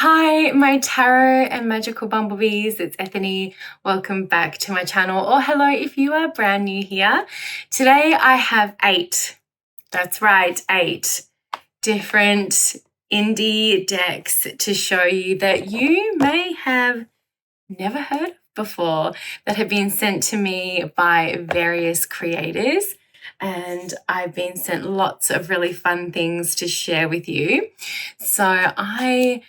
Hi, my tarot and magical bumblebees. It's Ethany. Welcome back to my channel, or hello if you are brand new here. Today I have 8, that's right, 8 different indie decks to show you that you may have never heard of before, that have been sent to me by various creators. And I've been sent lots of really fun things to share with you. So I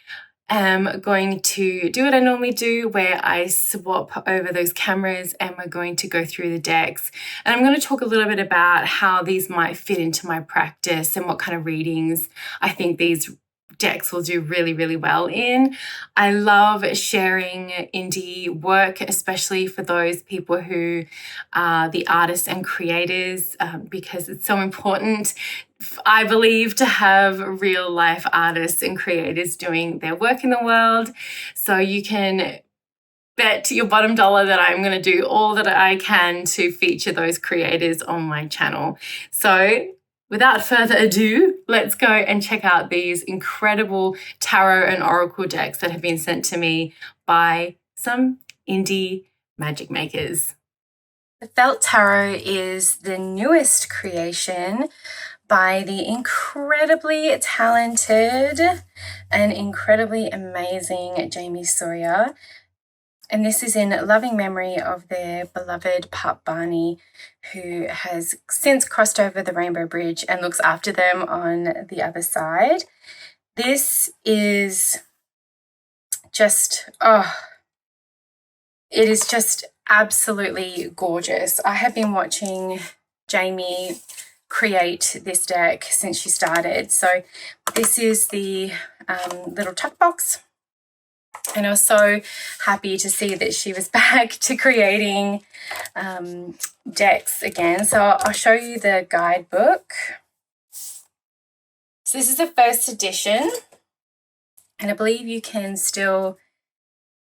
am going to do what I normally do, where I swap over those cameras and we're going to go through the decks. And I'm going to talk a little bit about how these might fit into my practice and what kind of readings I think these decks will do really, really well in. I love sharing indie work, especially for those people who are the artists and creators, because it's so important, I believe, to have real life artists and creators doing their work in the world. So you can bet your bottom dollar that I'm going to do all that I can to feature those creators on my channel. So without further ado, let's go and check out these incredible tarot and oracle decks that have been sent to me by some indie magic makers. The Felt Tarot is the newest creation by the incredibly talented and incredibly amazing Jamie Sawyer. And this is in loving memory of their beloved pup Barney, who has since crossed over the Rainbow Bridge and looks after them on the other side. This is just, it is just absolutely gorgeous. I have been watching Jamie create this deck since she started. So this is the little tuck box. And I was so happy to see that she was back to creating decks again. So I'll show you the guidebook. So this is the first edition, and I believe you can still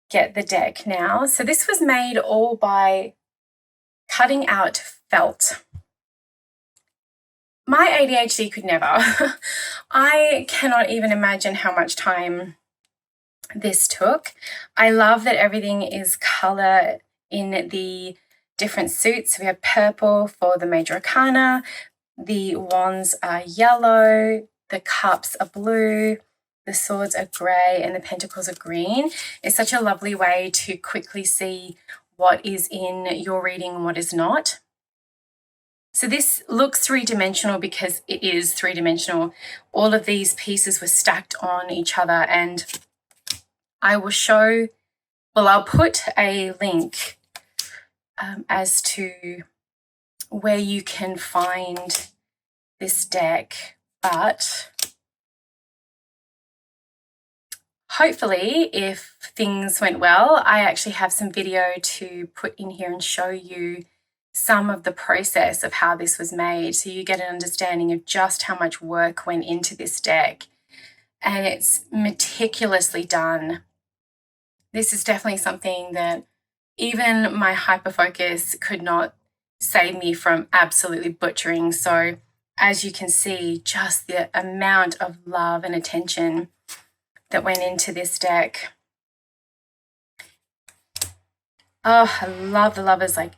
get the deck now. So this was made all by cutting out felt. My ADHD could never. I cannot even imagine how much time this took. I love that everything is color in the different suits. We have purple for the major arcana, the wands are yellow, the cups are blue, the swords are grey, and the pentacles are green. It's such a lovely way to quickly see what is in your reading and what is not. So this looks three-dimensional because it is three-dimensional. All of these pieces were stacked on each other, and I will show, well, I'll put a link as to where you can find this deck, but hopefully, if things went well, I actually have some video to put in here and show you some of the process of how this was made, so you get an understanding of just how much work went into this deck. And it's meticulously done. This is definitely something that even my hyperfocus could not save me from absolutely butchering. So as you can see, just the amount of love and attention that went into this deck. Oh, I love the lovers, like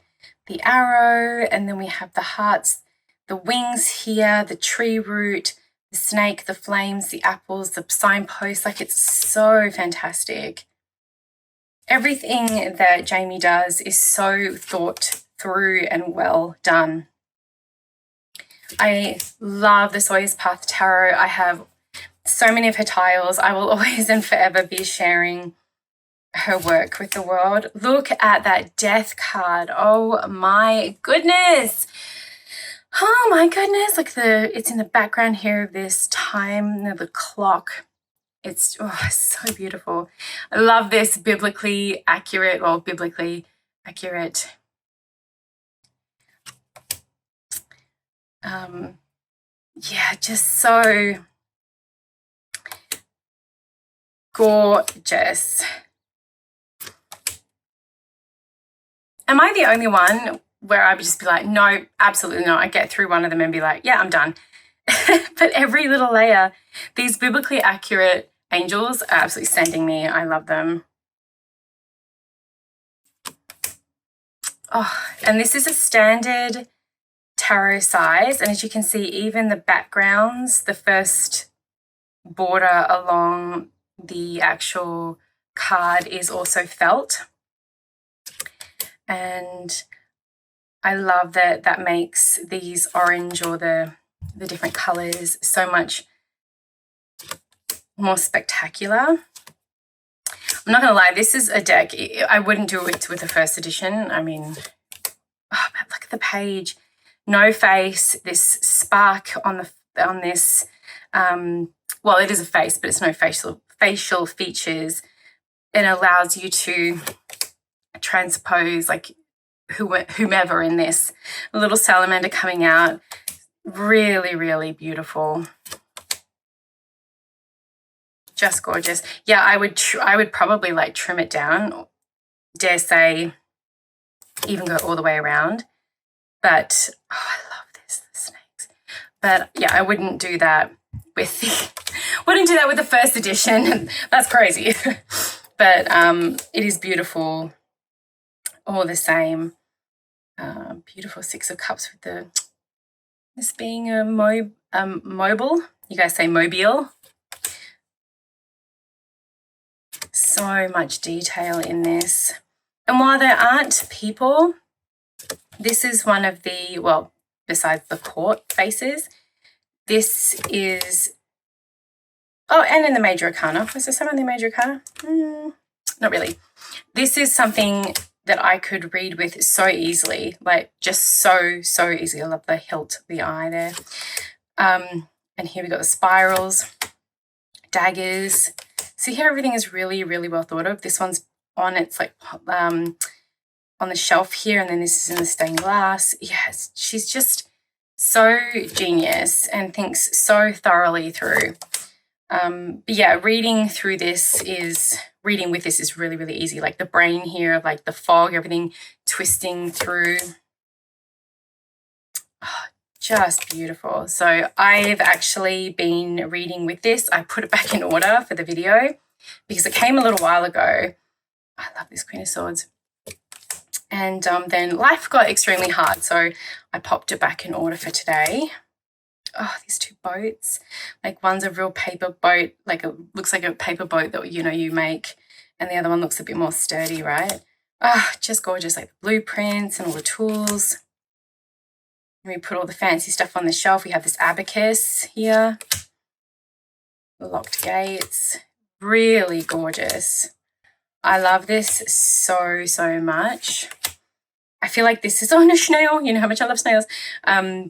the arrow, and then we have the hearts, the wings here, the tree root, the snake, the flames, the apples, the signpost. Like, it's so fantastic. Everything that Jamie does is so thought through and well done. I love the Sawyer's Path Tarot. I have so many of her tiles. I will always and forever be sharing her work with the world. Look at that death card. Oh my goodness. Oh my goodness. Like it's in the background here of this time, the clock. It's so beautiful. I love this biblically accurate. Yeah, just so gorgeous. Am I the only one where I would just be like, no, absolutely not? I get through one of them and be like, yeah, I'm done. But every little layer, these biblically accurate angels are absolutely sending me. I love them. Oh, and this is a standard tarot size, and as you can see, even the backgrounds, the first border along the actual card is also felt. And I love that that makes these orange or the different colors so much more spectacular. I'm not gonna lie, this is a deck. I wouldn't do it with the first edition. I mean, oh, but look at the page. No face, this spark on this. Well, it is a face, but it's no facial features. It allows you to transpose like whomever in this. A little salamander coming out. Really, really beautiful. Just gorgeous. Yeah, I would probably like trim it down. Dare say, even go all the way around. But oh, I love this, the snakes. But yeah, I wouldn't do that with the first edition. That's crazy. But it is beautiful all the same. Beautiful Six of Cups with this being a mobile. You guys say mobile. So much detail in this. And while there aren't people, this is one of the, well, besides the court faces, this is, oh, and in the Major Arcana. Was there some in the Major Arcana? Not really. This is something that I could read with so easily, like just so easy. I love the hilt of the eye there. And here we got the spirals, daggers. See how everything is really, really well thought of. This one's on, it's like on the shelf here, and then this is in the stained glass. Yes, she's just so genius and thinks so thoroughly through. But yeah, reading with this is really, really easy. Like the brain here, like the fog, everything twisting through. Oh, just beautiful. So I've actually been reading with this. I put it back in order for the video because it came a little while ago. I love this Queen of Swords. And then life got extremely hard, so I popped it back in order for today. Oh, these two boats. Like one's a real paper boat, like it looks like a paper boat that, you know, you make, and the other one looks a bit more sturdy, right? Ah, oh, just gorgeous, like the blueprints and all the tools. And we put all the fancy stuff on the shelf. We have this abacus here. The locked gates. Really gorgeous. I love this so much. I feel like this is on a snail. You know how much I love snails.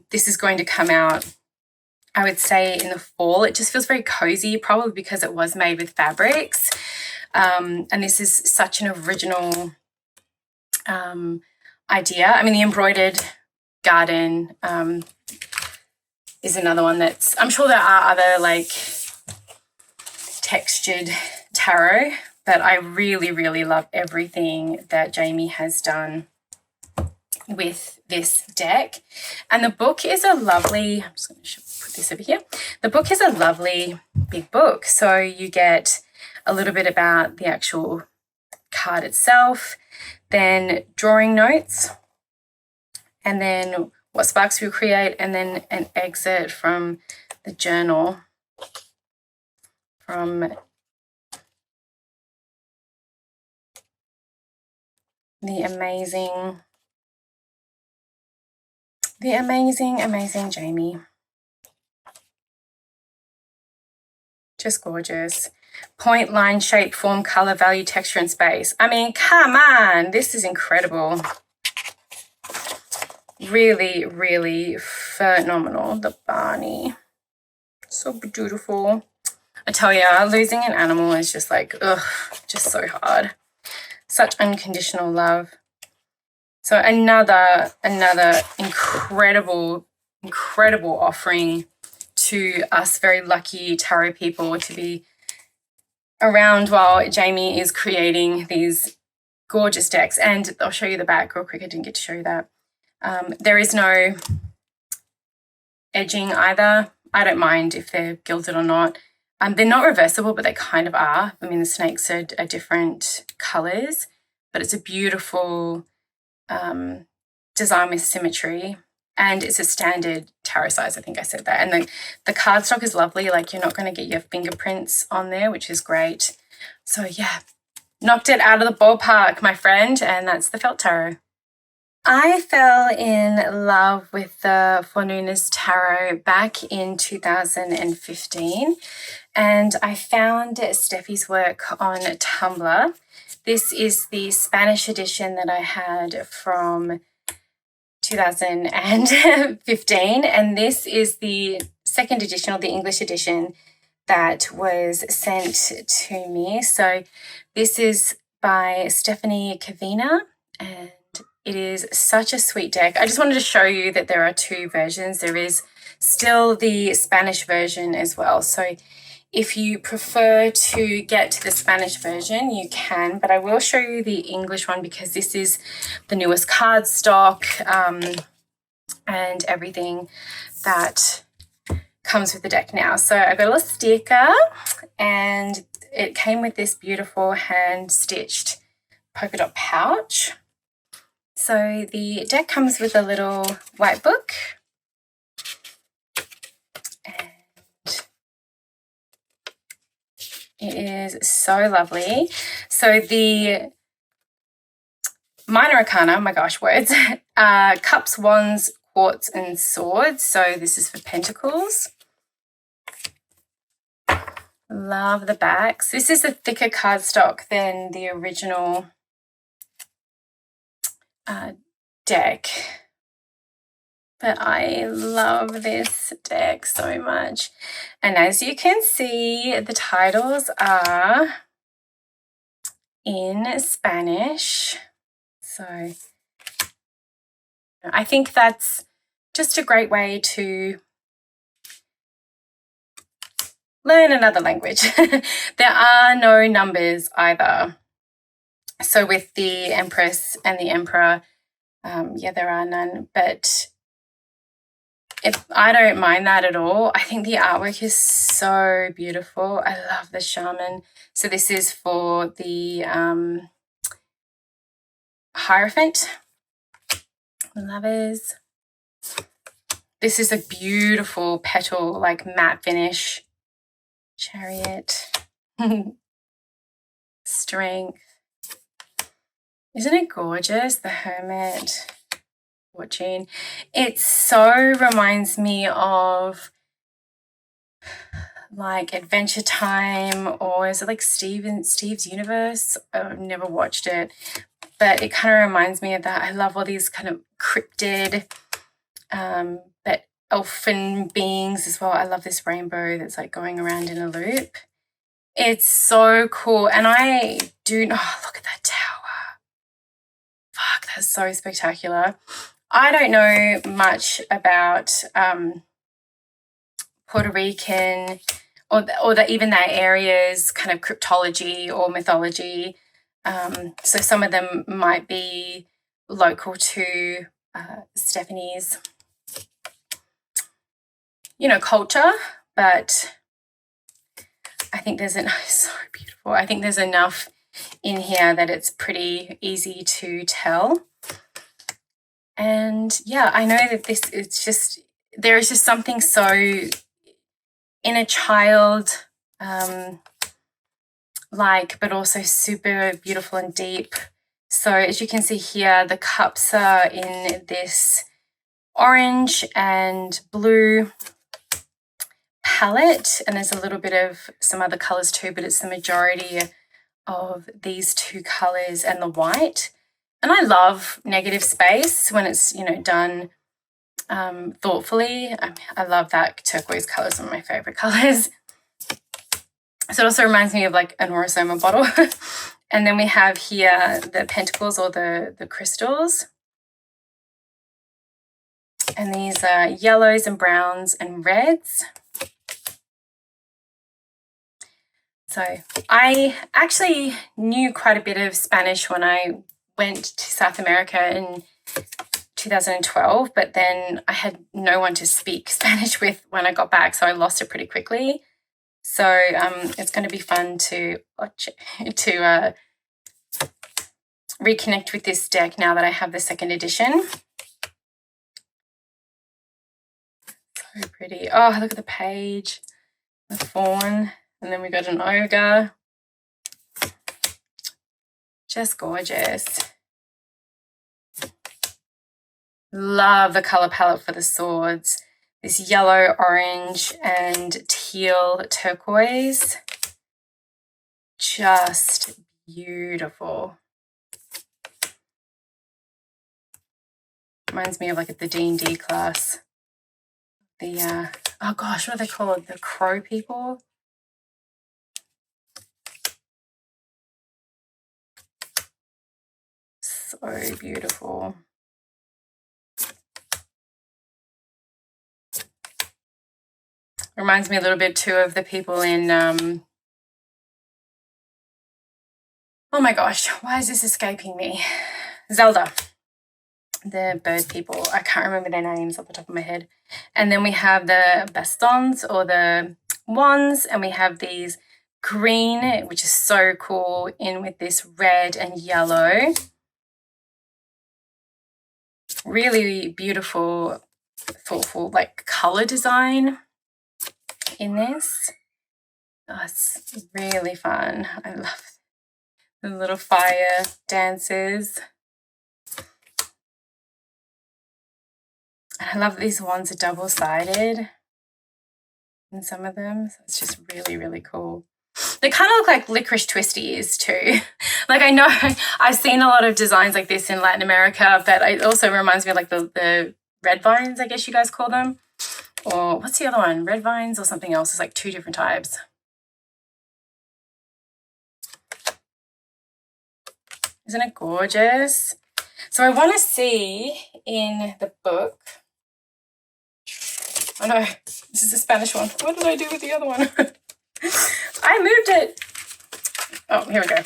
This is going to come out, I would say, in the fall. It just feels very cozy, probably because it was made with fabrics. And this is such an original idea. I mean, the embroidered garden is another one that's, I'm sure there are other like textured tarot, but I really, really love everything that Jamie has done with this deck. And the book is a lovely, I'm just going to put this over here. The book is a lovely big book. So you get a little bit about the actual card itself, then drawing notes, and then what sparks we create, and then an excerpt from the journal from the amazing Jamie. Just gorgeous. Point, line, shape, form, color, value, texture, and space. I mean, come on. This is incredible. Really, really phenomenal. The Barney. So beautiful. I tell you, losing an animal is just like, ugh, just so hard. Such unconditional love. So another incredible offering to us very lucky tarot people to be around while Jamie is creating these gorgeous decks. And I'll show you the back real quick. I didn't get to show you that. There is no edging either. I don't mind if they're gilded or not. They're not reversible, but they kind of are. I mean, the snakes are different colors, but it's a beautiful design with symmetry. And it's a standard tarot size, I think I said that. And the cardstock is lovely. Like, you're not going to get your fingerprints on there, which is great. So yeah, knocked it out of the ballpark, my friend. And that's the felt tarot. I fell in love with the Fanunas tarot back in 2015. And I found Steffi's work on Tumblr. This is the Spanish edition that I had from 2015, and this is the second edition, or the English edition, that was sent to me. So this is by Stephanie Kavina, and it is such a sweet deck. I just wanted to show you that there are two versions. There is still the Spanish version as well. So if you prefer to get to the Spanish version, you can, but I will show you the English one because this is the newest cardstock and everything that comes with the deck now. So I got a little sticker, and it came with this beautiful hand-stitched polka dot pouch. So the deck comes with a little white book, it is so lovely. So the minor arcana, my gosh, words, cups, wands, quartz, and swords. So this is for pentacles. Love the backs. This is a thicker cardstock than the original deck. But I love this deck so much. And as you can see, the titles are in Spanish. So I think that's just a great way to learn another language. There are no numbers either. So with the Empress and the Emperor, yeah, there are none. But I don't mind that at all. I think the artwork is so beautiful. I love the shaman. So this is for the Hierophant. Lovers. This is a beautiful petal, like matte finish. Chariot. Strength. Isn't it gorgeous? The Hermit. Fortune. It so reminds me of like Adventure Time, or is it like Steve's Universe? I've never watched it, but it kind of reminds me of that. I love all these kind of cryptid but elfin beings as well. I love this rainbow that's like going around in a loop. It's so cool. And I do, oh, look at that tower. Fuck, that's so spectacular. I don't know much about Puerto Rican or even that area's kind of cryptology or mythology. So some of them might be local to Stephanie's, culture, but I think there's so beautiful. I think there's enough in here that it's pretty easy to tell. And yeah, I know that there is just something so inner child, but also super beautiful and deep. So as you can see here, the cups are in this orange and blue palette, and there's a little bit of some other colors too, but it's the majority of these two colors and the white. And I love negative space when it's, done thoughtfully. I love that turquoise color, is one of my favorite colors. So it also reminds me of like an Orosoma bottle. And then we have here the pentacles, or the crystals. And these are yellows and browns and reds. So I actually knew quite a bit of Spanish when I went to South America in 2012, but then I had no one to speak Spanish with when I got back, so I lost it pretty quickly. So it's going to be fun to reconnect with this deck now that I have the second edition. So pretty. Oh, look at the page, the fawn, and then we got an ogre. Just gorgeous. Love the color palette for the swords. This yellow, orange, and teal turquoise. Just beautiful. Reminds me of like the D&D class. The, oh gosh, what are they called? The crow people? So beautiful. Reminds me a little bit too of the people in, oh my gosh, why is this escaping me? Zelda. The bird people. I can't remember their names off the top of my head. And then we have the bastons or the wands, and we have these green, which is so cool, in with this red and yellow. Really beautiful, thoughtful, like color design in this. Oh, it's really fun. I love the little fire dances. And I love that these wands are double-sided in some of them. So it's just really, really cool. They kind of look like licorice twisties too. Like I know I've seen a lot of designs like this in Latin America, but it also reminds me of like the red vines, I guess you guys call them. Or what's the other one? Red vines or something else. It's like two different types. Isn't it gorgeous? So I want to see in the book. Oh no, this is the Spanish one. What did I do with the other one? I moved it. Oh, here we go.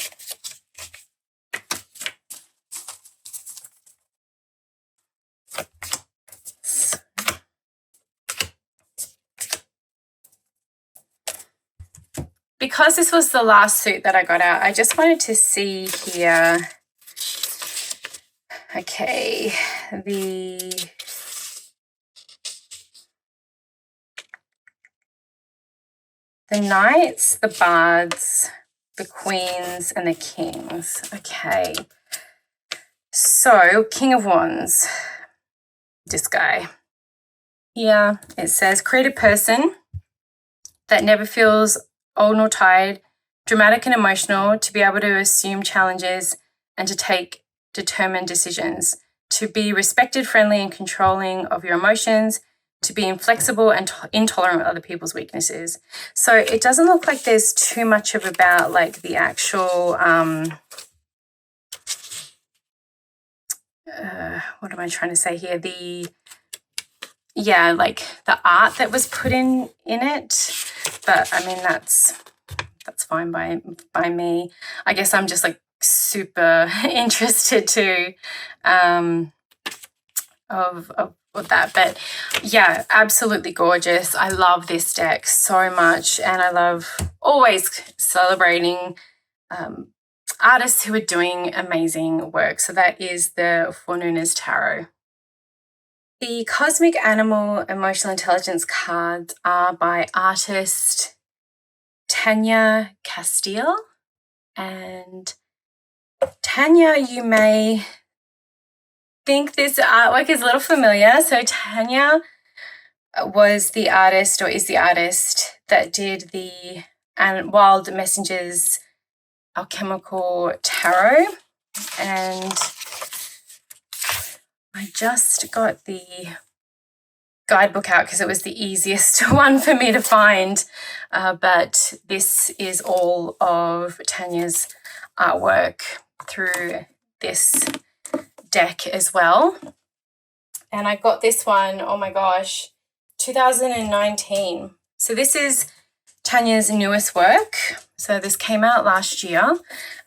Because this was the last suit that I got out, I just wanted to see here. Okay, the knights, the bards, the queens, and the kings. Okay. So, King of Wands, this guy. Here it says, create a person that never feels old nor tired, dramatic and emotional, to be able to assume challenges and to take determined decisions, to be respected, friendly, and controlling of your emotions, to be inflexible and intolerant of other people's weaknesses. So it doesn't look like there's too much of about like the actual, what am I trying to say here? Like the art that was put in it. But I mean, that's fine by me. I guess I'm just like super interested too, of that. But yeah, absolutely gorgeous. I love this deck so much, and I love always celebrating artists who are doing amazing work. So that is the Fanunas Tarot. The Cosmic Animal Emotional Intelligence cards are by artist Tanya Castile. And Tanya, you may think this artwork is a little familiar. So Tanya was the artist, or is the artist, that did the Wild Messengers Alchemical Tarot. And I just got the guidebook out because it was the easiest one for me to find. But this is all of Tanya's artwork through this deck as well. And I got this one, oh my gosh, 2019. So this is Tanya's newest work. So this came out last year.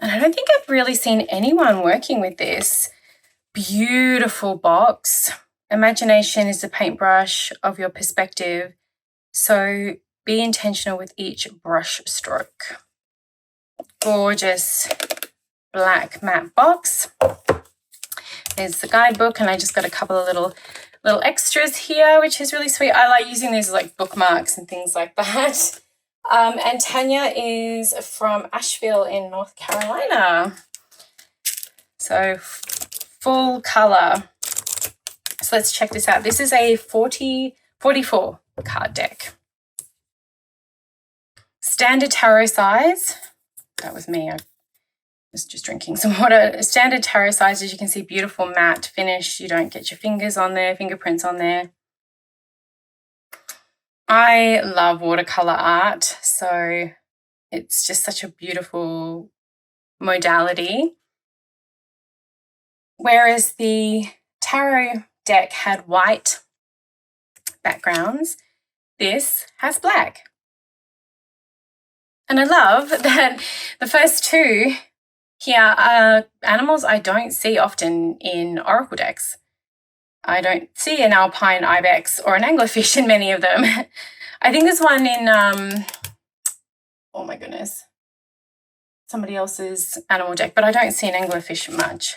And I don't think I've really seen anyone working with this. Beautiful box. Imagination is the paintbrush of your perspective. So Be intentional with each brush stroke. Gorgeous black matte box. There's the guidebook, and I just got a couple of little extras here, which is really sweet. I like using these as like bookmarks and things like that. And Tanya is from Asheville in North Carolina. So full color. So let's check this out. This is a 44 card deck. Standard tarot size. That was me. I was just drinking some water. Standard tarot size, as you can see, beautiful matte finish. You don't get your fingers on there, fingerprints on there. I love watercolor art, so it's just such a beautiful modality. Whereas the tarot deck had white backgrounds, this has black. And I love that the first two here are animals I don't see often in oracle decks. I don't see an alpine ibex or an anglerfish in many of them. I think there's one in, oh my goodness, somebody else's animal deck, but I don't see an anglerfish much.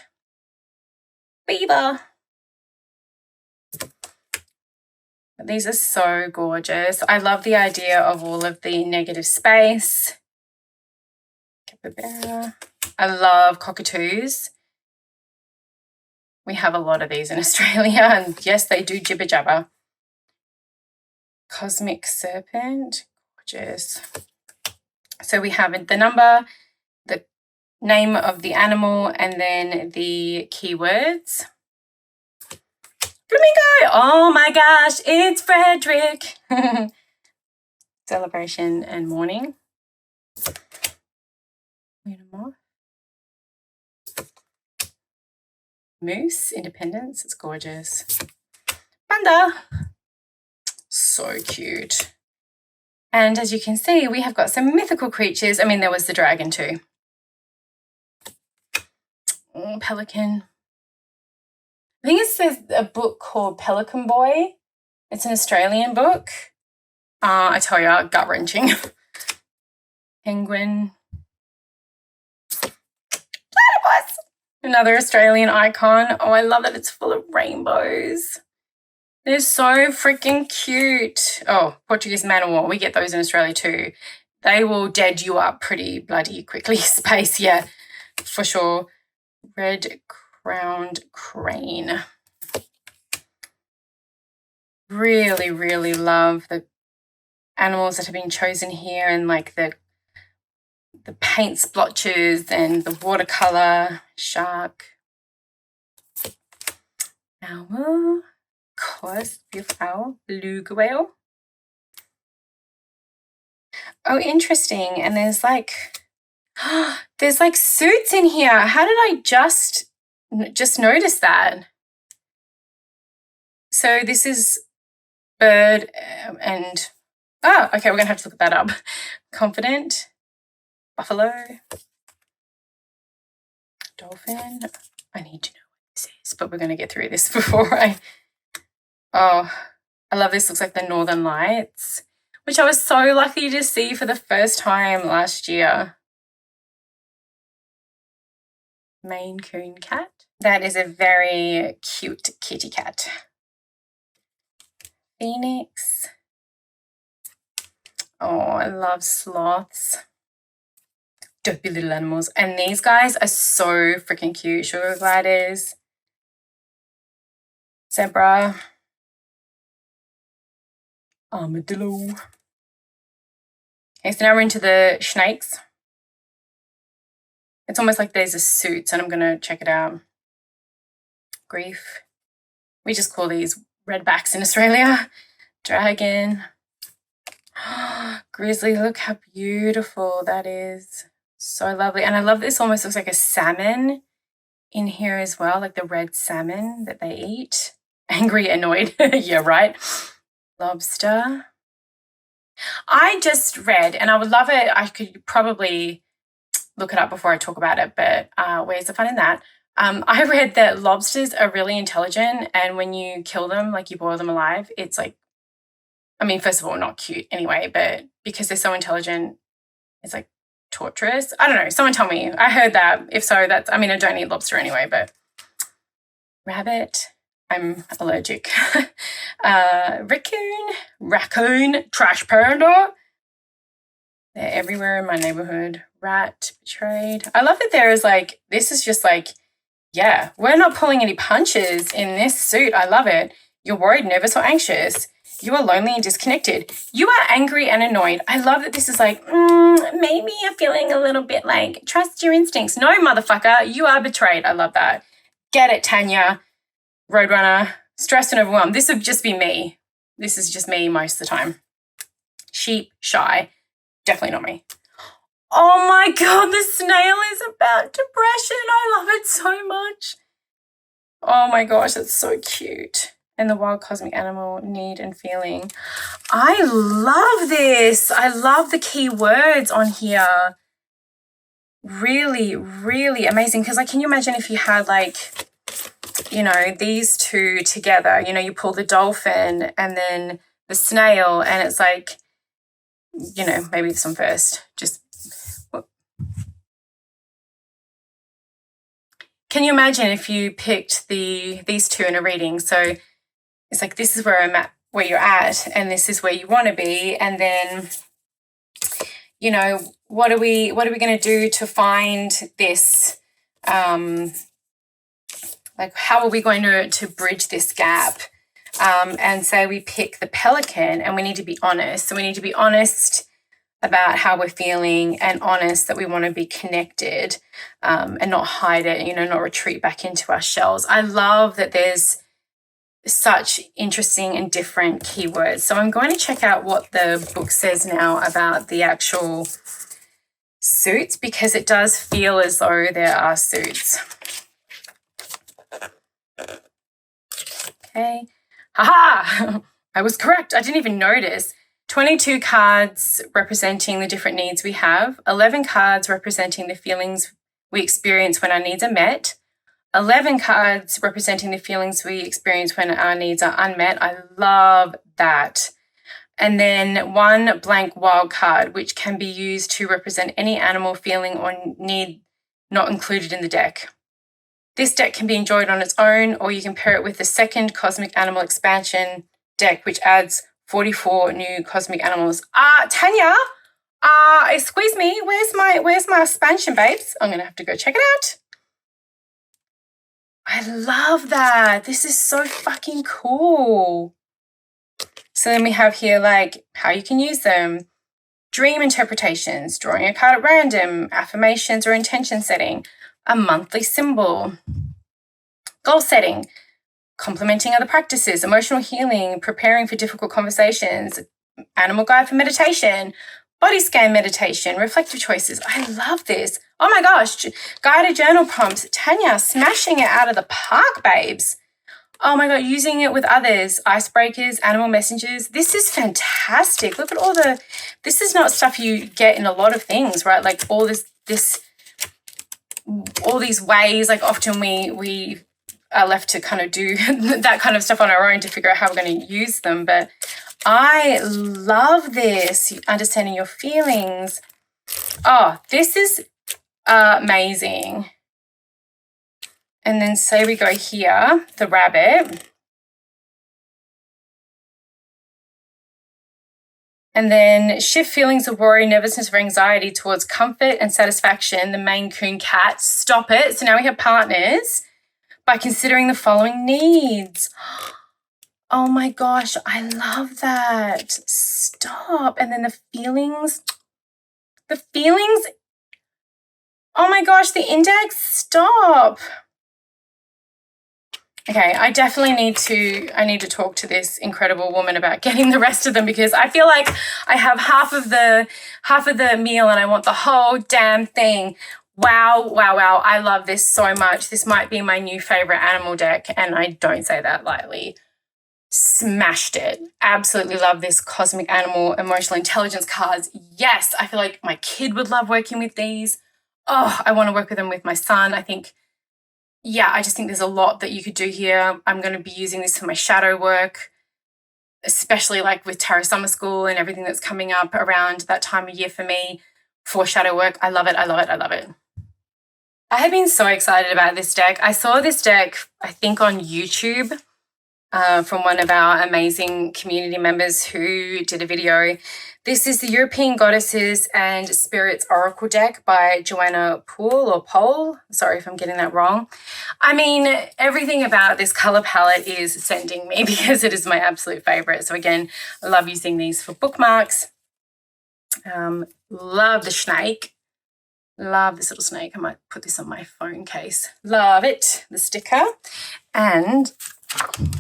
Beaver. These are so gorgeous. I love the idea of all of the negative space. Capybara. I love cockatoos. We have a lot of these in Australia, and yes, they do jibber jabber. Cosmic serpent, gorgeous. So we have the number, the name of the animal, and then the keywords. Flamingo! Oh my gosh, it's Frederick! Celebration and mourning. Moose, independence, it's gorgeous. Panda, so cute. And as you can see, we have got some mythical creatures. I mean, there was the dragon too. Oh, pelican. I think it's a book called Pelican Boy. It's an Australian book. I tell you, gut-wrenching. Penguin. Platypus! Another Australian icon. Oh, I love that it's full of rainbows. They're so freaking cute. Oh, Portuguese man o' war. We get those in Australia too. They will dead you up pretty bloody quickly. Space, yeah, for sure. Red-crowned crane. Really, really love the animals that have been chosen here, and like the paint splotches and the watercolor. Shark. Owl. Of course, beautiful owl. Beluga whale. Oh, interesting. And there's like suits in here. How did I just notice that? So this is bird and, oh, okay, we're going to have to look that up. Confident, buffalo, dolphin. I need to know what this is, but we're going to get through this before oh, I love this. Looks like the Northern Lights, which I was so lucky to see for the first time last year. Maine Coon cat. That is a very cute kitty cat. Phoenix. Oh, I love sloths. Dopey little animals. And these guys are so freaking cute. Sugar gliders. Zebra. Armadillo. Okay, so now we're into the snakes. It's almost like there's a suits, and I'm going to check it out. Grief. We just call these redbacks in Australia. Dragon. Grizzly, look how beautiful that is. So lovely. And I love this, almost looks like a salmon in here as well, like the red salmon that they eat. Angry, annoyed. Yeah, right. Lobster. I just read, and I would love it. I could probably look it up before I talk about it, but where's the fun in that? I read that lobsters are really intelligent, and when you kill them, like you boil them alive, it's like I mean, first of all, not cute anyway, but because they're so intelligent, it's like torturous. I don't know. Someone tell me. I heard that. If so, that's, I mean, I don't eat lobster anyway, but rabbit, I'm allergic. Raccoon, trash panda. They're everywhere in my neighborhood. Rat, betrayed. I love that there is like, this is just like, yeah, we're not pulling any punches in this suit. I love it. You're worried, nervous, or anxious. You are lonely and disconnected. You are angry and annoyed. I love that this is like, maybe you're feeling a little bit like, trust your instincts. No, motherfucker, you are betrayed. I love that. Get it, Tanya. Roadrunner. Stressed and overwhelmed. This would just be me. This is just me most of the time. Sheep, shy. Definitely not me. Oh my God, the snail is about depression. I love it so much. Oh my gosh, that's so cute. And the wild cosmic animal, need and feeling. I love this. I love the key words on here. Really, really amazing. Because like, can you imagine if you had like, you know, these two together, you know, you pull the dolphin and then the snail, and it's like, you know, maybe this one first. Just, can you imagine if you picked these two in a reading? So it's like, this is where I'm at, where you're at, and this is where you want to be. And then, you know, what are we going to do to find this? Like, how are we going to bridge this gap? And say we pick the pelican, and we need to be honest. So we need to be honest about how we're feeling, and honest that we want to be connected, and not hide it, you know, not retreat back into our shells. I love that there's such interesting and different keywords. So I'm going to check out what the book says now about the actual suits, because it does feel as though there are suits. Okay. Haha! I was correct. I didn't even notice. 22 cards representing the different needs we have. 11 cards representing the feelings we experience when our needs are met. 11 cards representing the feelings we experience when our needs are unmet. I love that. And then 1 blank wild card, which can be used to represent any animal, feeling, or need not included in the deck. This deck can be enjoyed on its own, or you can pair it with the second Cosmic Animal Expansion deck, which adds 44 new cosmic animals. Tanya, excuse me, where's my expansion, babes? I'm gonna have to go check it out. I love that. This is so fucking cool. So then we have here like how you can use them. Dream interpretations, drawing a card at random, affirmations or intention setting, a monthly symbol, goal setting, complementing other practices, emotional healing, preparing for difficult conversations, animal guide for meditation, body scan meditation, reflective choices. I love this. Oh my gosh, guided journal prompts. Tanya, smashing it out of the park, babes. Oh my God, using it with others, icebreakers, animal messengers. This is fantastic. Look at all this is not stuff you get in a lot of things, right? Like all all these ways, like often we are left to kind of do that kind of stuff on our own to figure out how we're going to use them. But I love this, understanding your feelings. Oh, this is amazing. And then say we go here, the rabbit. And then shift feelings of worry, nervousness, or anxiety towards comfort and satisfaction, the Maine Coon cat. Stop it. So now we have partners by considering the following needs. Oh my gosh, I love that. Stop. And then the feelings. Oh my gosh, the index. Stop. Okay, I definitely need to talk to this incredible woman about getting the rest of them, because I feel like I have half of the meal and I want the whole damn thing. Wow. I love this so much. This might be my new favorite animal deck, and I don't say that lightly. Smashed it. Absolutely love this cosmic animal emotional intelligence cards. Yes, I feel like my kid would love working with these. Oh, I want to work with them with my son. I just think there's a lot that you could do here. I'm going to be using this for my shadow work. especially like with Tarot Summer School and everything that's coming up around that time of year for me for shadow work. I love it. I love it. I love it. I have been so excited about this deck. I saw this deck, I think, on YouTube from one of our amazing community members who did a video. This is the European Goddesses and Spirits Oracle deck by Joanna Poole. Sorry if I'm getting that wrong. I mean, everything about this color palette is sending me because it is my absolute favorite. So again, I love using these for bookmarks. Love the snake. Love this little snake. I might put this on my phone case. Love it. The sticker. And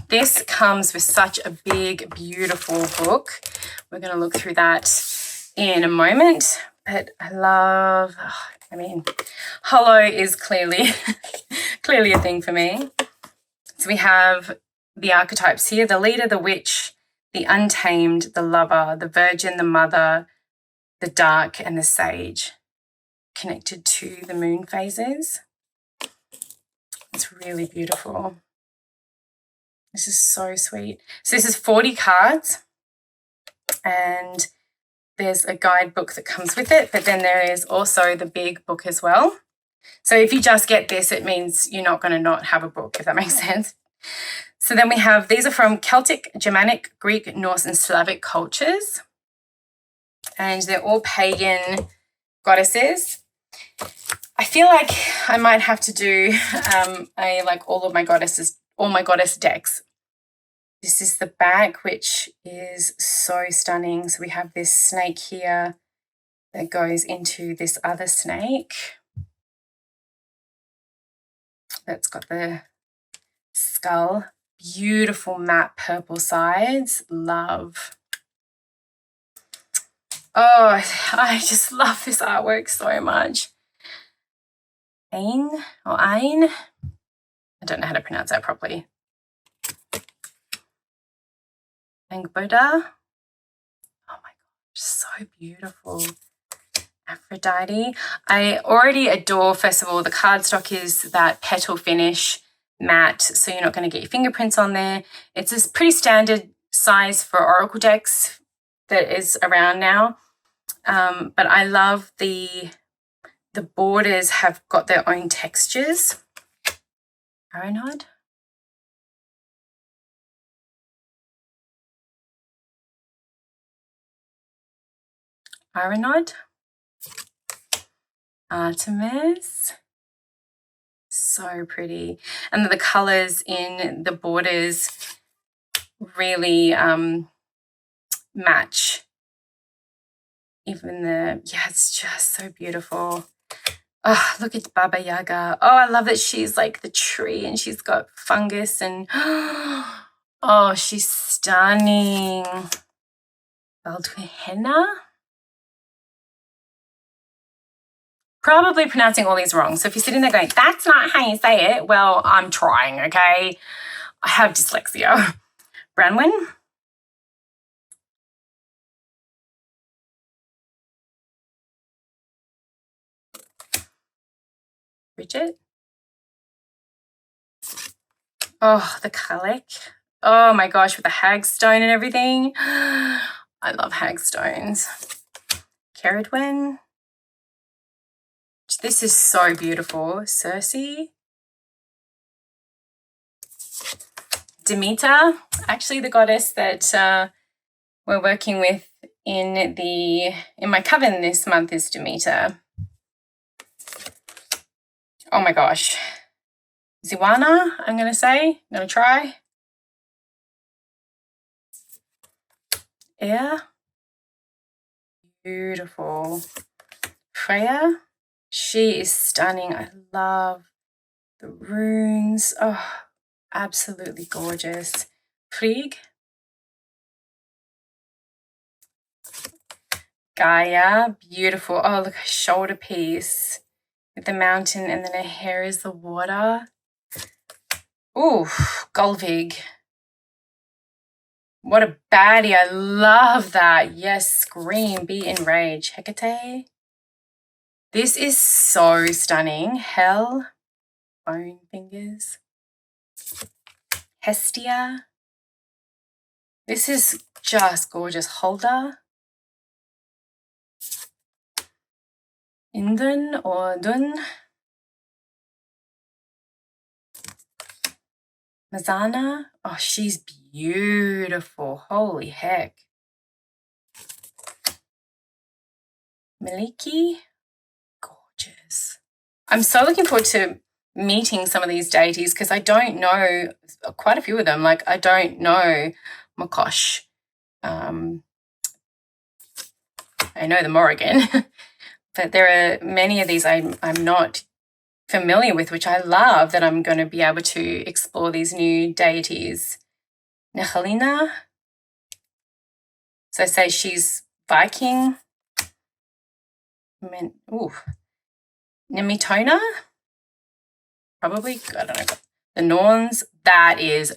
this comes with such a big, beautiful book. We're going to look through that in a moment. But I love, I mean, hollow is clearly, clearly a thing for me. So we have the archetypes here: the leader, the witch, the untamed, the lover, the virgin, the mother, the dark, and the sage, connected to the moon phases. It's really beautiful. This is so sweet. So this is 40 cards, and there's a guidebook that comes with it, but then there is also the big book as well. So if you just get this, it means you're not going to not have a book, if that makes sense. So then we have, these are from Celtic, Germanic, Greek, Norse, and Slavic cultures. And they're all pagan goddesses. I feel like I might have to do all my goddess decks. This is the back, which is so stunning. So we have this snake here that goes into this other snake that's got the skull. Beautiful matte purple sides. Love. Oh, I just love this artwork so much. Ain. I don't know how to pronounce that properly. Angboda. Oh my gosh, so beautiful. Aphrodite. I already adore, first of all, the cardstock is that petal finish matte, so you're not going to get your fingerprints on there. It's a pretty standard size for oracle decks that is around now. But I love the borders have got their own textures. Aranod. Artemis. So pretty. And the colors in the borders really match. Even it's just so beautiful. Oh, look at Baba Yaga. Oh, I love that she's like the tree and she's got fungus and oh, she's stunning. Baldwina? Probably pronouncing all these wrong. So if you're sitting there going, that's not how you say it, well, I'm trying, okay? I have dyslexia. Branwen? Bridget? Oh, the Kalek. Oh my gosh, with the hagstone and everything. I love hagstones. Caradwen. This is so beautiful. Circe. Demeter, actually the goddess that we're working with in my coven this month is Demeter. Oh my gosh. Ziwana, I'm going to say. I'm going to try. Yeah. Beautiful. Freya. She is stunning. I love the runes. Oh, absolutely gorgeous. Frigg. Gaia. Beautiful. Oh, look, a shoulder piece with the mountain and then her hair is the water. Ooh, Gulvig. What a baddie. I love that. Yes, scream, be enraged. Hecate. This is so stunning. Hell. Bone fingers. Hestia. This is just gorgeous. Holder. Indun or Dun. Mazana. Oh, she's beautiful. Holy heck. Maliki. Gorgeous. I'm so looking forward to meeting some of these deities because I don't know quite a few of them. Like, I don't know Mokosh. I know the Morrigan, but there are many of these I'm not familiar with, which I love, that I'm going to be able to explore these new deities. Nechalina. So say she's Viking. Nemitona. Probably, I don't know. The Norns. That is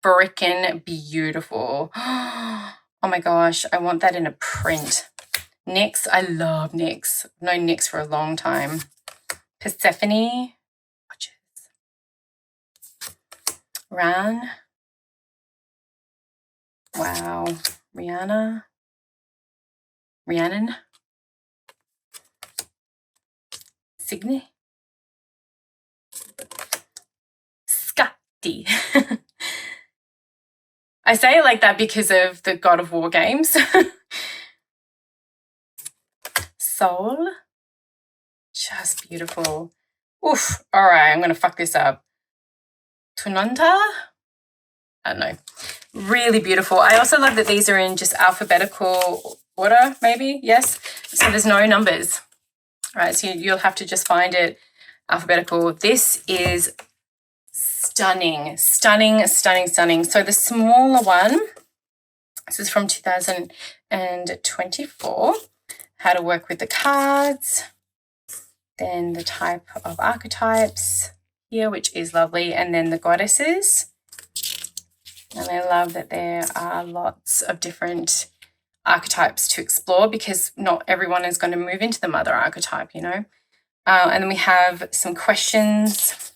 freaking beautiful. Oh my gosh, I want that in a print. Nyx, I love Nyx. I've known Nyx for a long time. Persephone. Ran. Wow. Rhiannon. Signy. Scotty. I say it like that because of the God of War games. Soul. Just beautiful. Oof. All right, I'm going to fuck this up. Tunanta? I don't know. Really beautiful. I also love that these are in just alphabetical order, maybe. Yes. So there's no numbers. All right, so you'll have to just find it alphabetical. This is stunning, stunning, stunning, stunning. So the smaller one, this is from 2024, how to work with the cards, then the type of archetypes here, which is lovely, and then the goddesses. And I love that there are lots of different archetypes to explore because not everyone is going to move into the mother archetype, you know. And then we have some questions.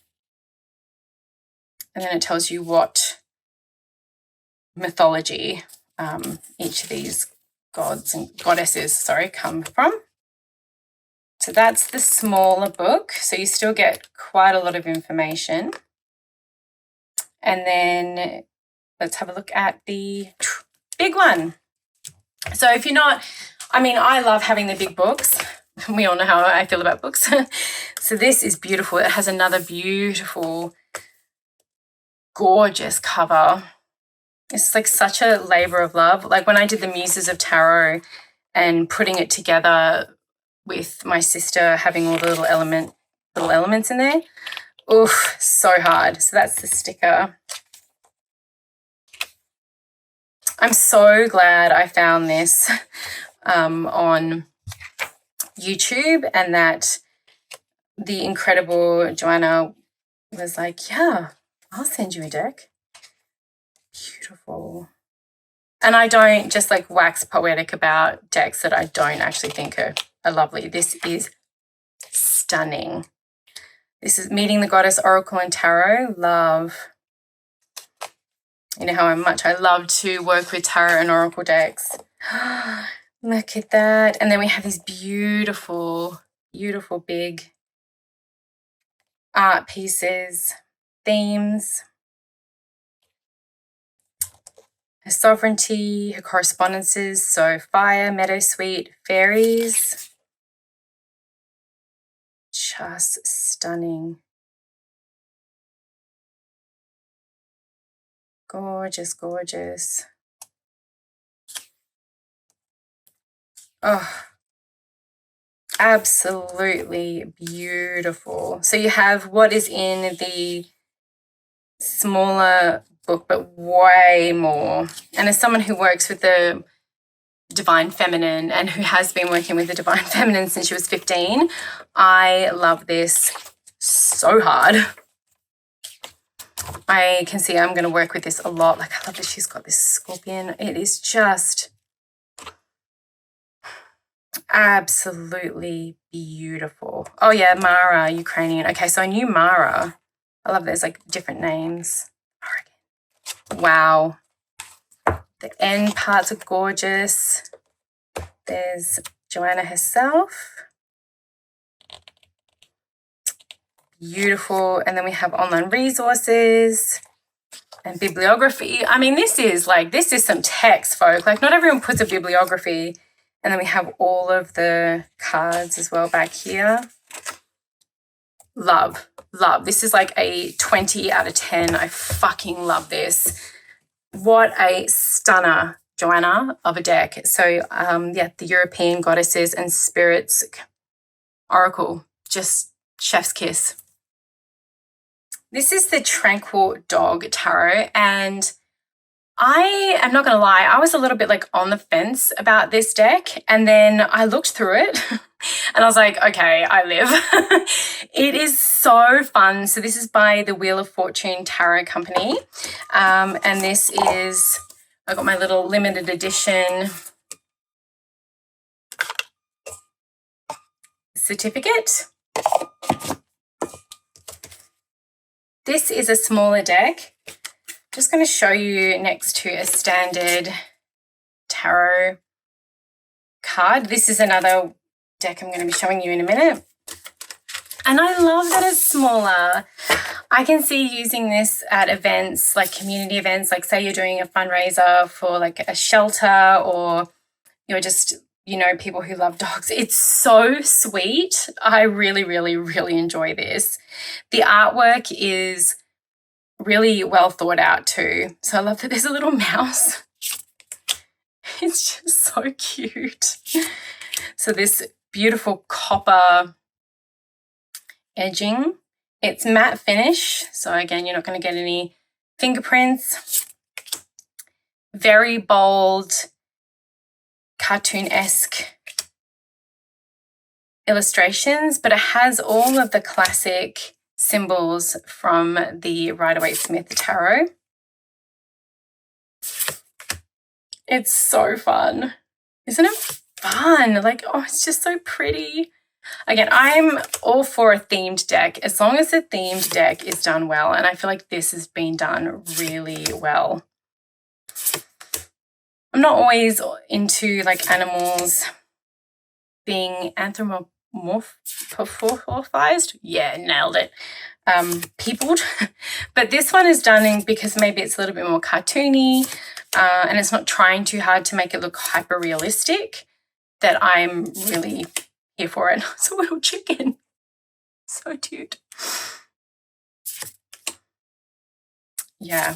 And then it tells you what mythology each of these gods and goddesses, come from. So that's the smaller book. So you still get quite a lot of information. And then let's have a look at the big one. So if you're not, I love having the big books. We all know how I feel about books. So this is beautiful. It has another beautiful, gorgeous cover. It's like such a labor of love. Like when I did the Muses of Tarot and putting it together with my sister, having all the little elements in there. Oof, so hard. So that's the sticker. I'm so glad I found this on YouTube and that the incredible Joanna was like, yeah, I'll send you a deck. Beautiful. And I don't just like wax poetic about decks that I don't actually think are lovely. This is stunning. This is Meeting the Goddess, Oracle and Tarot. Love. You know how much I love to work with tarot and oracle decks. Look at that. And then we have these beautiful, beautiful big art pieces, themes. Her sovereignty, her correspondences, so fire, meadowsweet, fairies. Just stunning. Gorgeous, gorgeous. Oh, absolutely beautiful. So you have what is in the smaller book, but way more. And as someone who works with the Divine Feminine and who has been working with the Divine Feminine since she was 15, I love this so hard. I can see I'm going to work with this a lot. Like, I love that she's got this scorpion. It is just absolutely beautiful. Oh, yeah, Mara, Ukrainian. Okay, so I knew Mara. I love there's like different names. Wow. The end parts are gorgeous. There's Joanna herself. Beautiful. And then we have online resources and bibliography. I mean, this is some text, folk. Like, not everyone puts a bibliography. And then we have all of the cards as well back here. Love. This is like a 20 out of 10. I fucking love this. What a stunner, Joanna, of a deck. So, yeah, the European Goddesses and Spirits Oracle. Just chef's kiss. This is the Tranquil Dog Tarot, and I am not going to lie, I was a little bit like on the fence about this deck, and then I looked through it and I was like, okay, I live. It is so fun. So this is by the Wheel of Fortune Tarot Company, and this is, I got my little limited edition certificate. This is a smaller deck. Just going to show you next to a standard tarot card. This is another deck I'm going to be showing you in a minute. And I love that it's smaller. I can see using this at events, like community events, like say you're doing a fundraiser for like a shelter, or you're just, you know, people who love dogs. It's so sweet. I really, really, really enjoy this. The artwork is really well thought out too. So I love that there's a little mouse. It's just so cute. So this beautiful copper edging. It's matte finish. So again, you're not going to get any fingerprints. Very bold, cartoon-esque illustrations, but it has all of the classic symbols from the Rider-Waite-Smith Tarot. It's so fun. Isn't it fun? Like, oh, it's just so pretty. Again, I'm all for a themed deck, as long as the themed deck is done well, and I feel like this has been done really well. I'm not always into like animals being anthropomorphized. Yeah, nailed it. Peopled. But this one is done in because maybe it's a little bit more cartoony, and it's not trying too hard to make it look hyper realistic, that I'm really here for it. It's a little chicken. So cute. Yeah.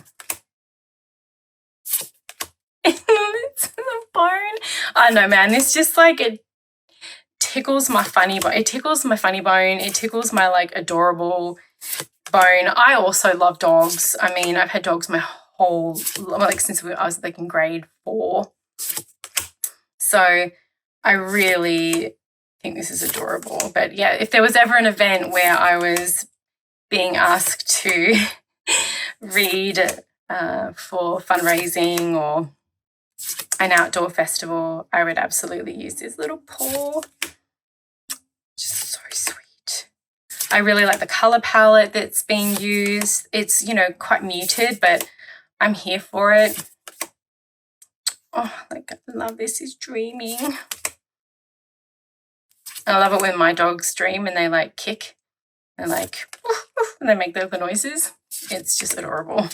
It's a bone. I know, man. It's just like, it tickles my funny bone. It tickles my funny bone. It tickles my like adorable bone. I also love dogs. I mean, I've had dogs my whole, like since I was like in grade 4. So I really think this is adorable. But yeah, if there was ever an event where I was being asked to read for fundraising or an outdoor festival, I would absolutely use this little paw. Just so sweet. I really like the color palette that's being used. It's, you know, quite muted, but I'm here for it. Oh, like, I love this. Is dreaming. I love it when my dogs dream and they like kick and like, woof, woof, and they make the noises. It's just adorable.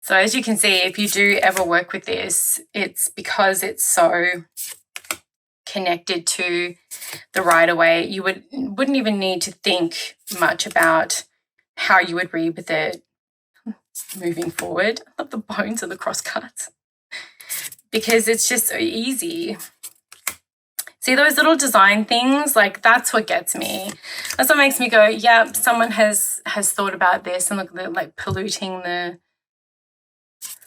So as you can see, if you do ever work with this, it's because it's so connected to the Rider-Waite. You wouldn't even need to think much about how you would read with it moving forward. I love the bones and the cross cuts because it's just so easy. See those little design things? Like, that's what gets me. That's what makes me go, yeah, someone has thought about this, and look, they're like polluting the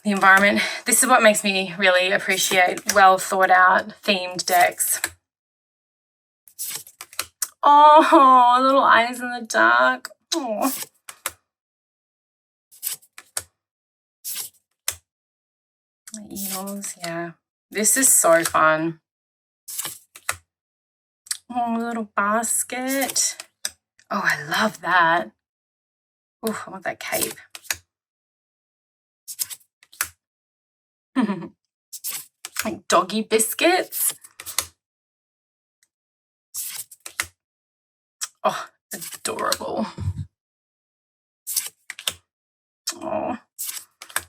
environment. This is what makes me really appreciate well thought out themed decks. Oh, little eyes in the dark. Oh. Eagles, yeah. This is so fun. Oh, little basket. Oh, I love that. Oh, I want that cape. Like doggy biscuits. Oh, adorable. Oh,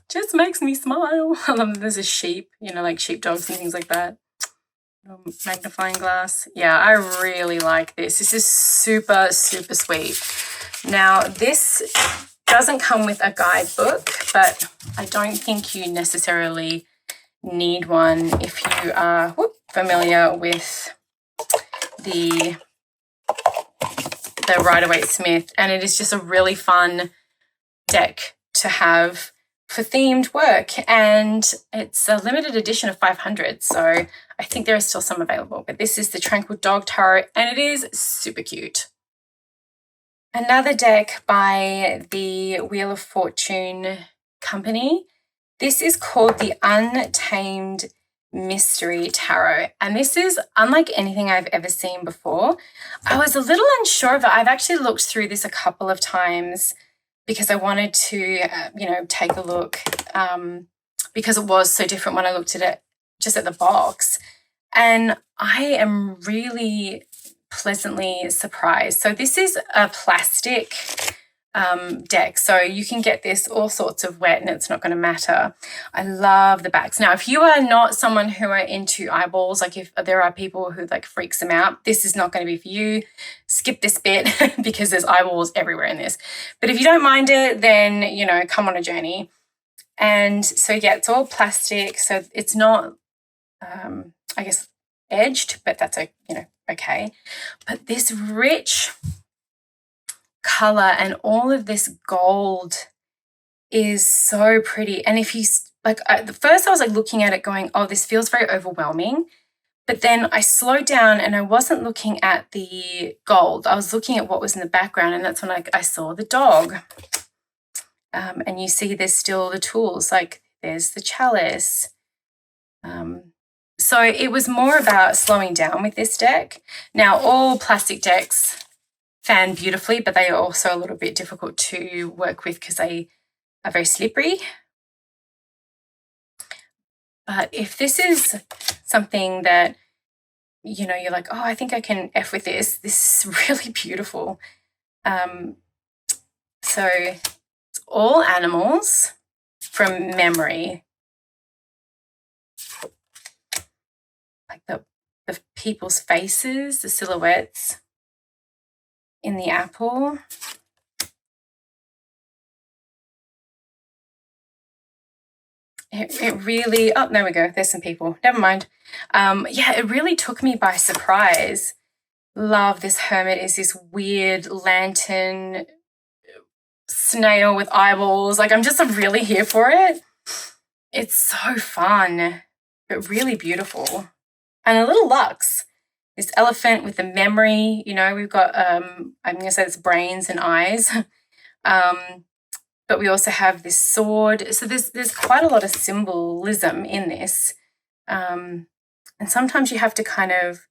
just makes me smile. I love that there's a sheep, you know, like sheepdogs and things like that. Magnifying glass. Yeah, I really like this. This is super, super sweet. Now, this doesn't come with a guidebook, but I don't think you necessarily need one if you are familiar with the Rider-Waite-Smith, and it is just a really fun deck to have for themed work, and it's a limited edition of 500, so I think there are still some available, but this is the Tranquil Dog Tarot, and it is super cute. Another deck by the Wheel of Fortune company. This is called the Untamed Mystery Tarot, and this is unlike anything I've ever seen before. I was a little unsure of it. I've actually looked through this a couple of times because I wanted to, take a look because it was so different when I looked at it just at the box. And I am really pleasantly surprised. So this is a plastic deck, so you can get this all sorts of wet and it's not going to matter. I love the backs. Now, if you are not someone who are into eyeballs, like if there are people who like freaks them out, this is not going to be for you. Skip this bit because there's eyeballs everywhere in this. But if you don't mind it, then, come on a journey. And so, yeah, it's all plastic. So it's not, I guess, edged, but that's, okay. But this rich color and all of this gold is so pretty. And if you at first I was like looking at it going, oh, this feels very overwhelming. But then I slowed down and I wasn't looking at the gold. I was looking at what was in the background, and that's when I saw the dog. And you see there's still the tools, like there's the chalice. So it was more about slowing down with this deck. Now, all plastic decks fan beautifully, but they are also a little bit difficult to work with because they are very slippery. But if this is something that, you're like, oh, I think I can F with this is really beautiful. So it's all animals from memory. Like the people's faces, the silhouettes in the apple. It really, oh, there we go. There's some people. Never mind. Yeah, it really took me by surprise. Love this hermit is this weird lantern snail with eyeballs. Like, I'm just really here for it. It's so fun, but really beautiful. And a little luxe. This elephant with the memory, we've got, I'm going to say it's brains and eyes. But we also have this sword. So there's quite a lot of symbolism in this. And sometimes you have to kind of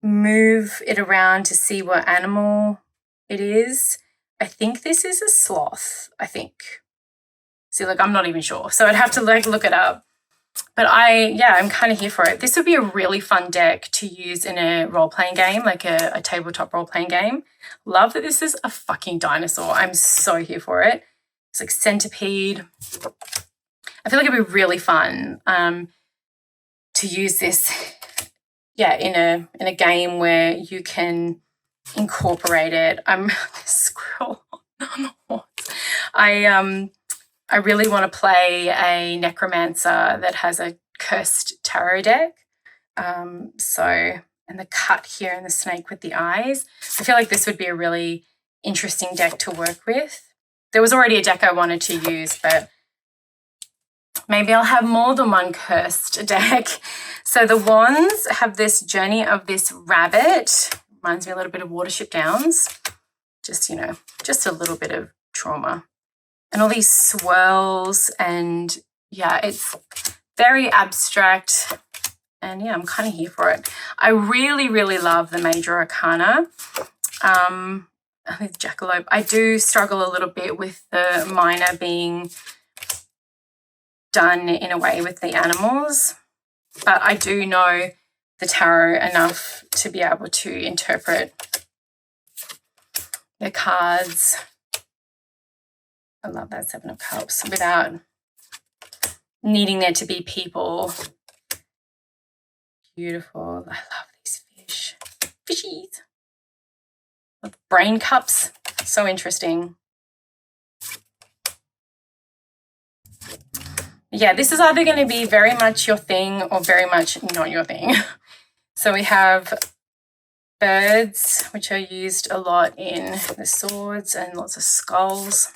move it around to see what animal it is. I think this is a sloth, I think. See, I'm not even sure. So I'd have to look it up. But I'm kind of here for it. This would be a really fun deck to use in a role-playing game, like a tabletop role-playing game. Love that this is a fucking dinosaur. I'm so here for it. It's like centipede. I feel like it'd be really fun to use this, in a game where you can incorporate it. I'm this squirrel on the horse. I really want to play a necromancer that has a cursed tarot deck. And the cut here and the snake with the eyes. I feel like this would be a really interesting deck to work with. There was already a deck I wanted to use, but maybe I'll have more than one cursed deck. So the wands have this journey of this rabbit. Reminds me a little bit of Watership Downs. Just a little bit of trauma. And all these swirls, and it's very abstract, and I'm kind of here for it. I really, really love the Major Arcana. With Jackalope, I do struggle a little bit with the minor being done in a way with the animals, but I do know the tarot enough to be able to interpret the cards. I love that Seven of Cups without needing there to be people. Beautiful. I love these fish. Fishies. Brain cups. So interesting. Yeah, this is either going to be very much your thing or very much not your thing. So we have birds, which are used a lot in the swords, and lots of skulls.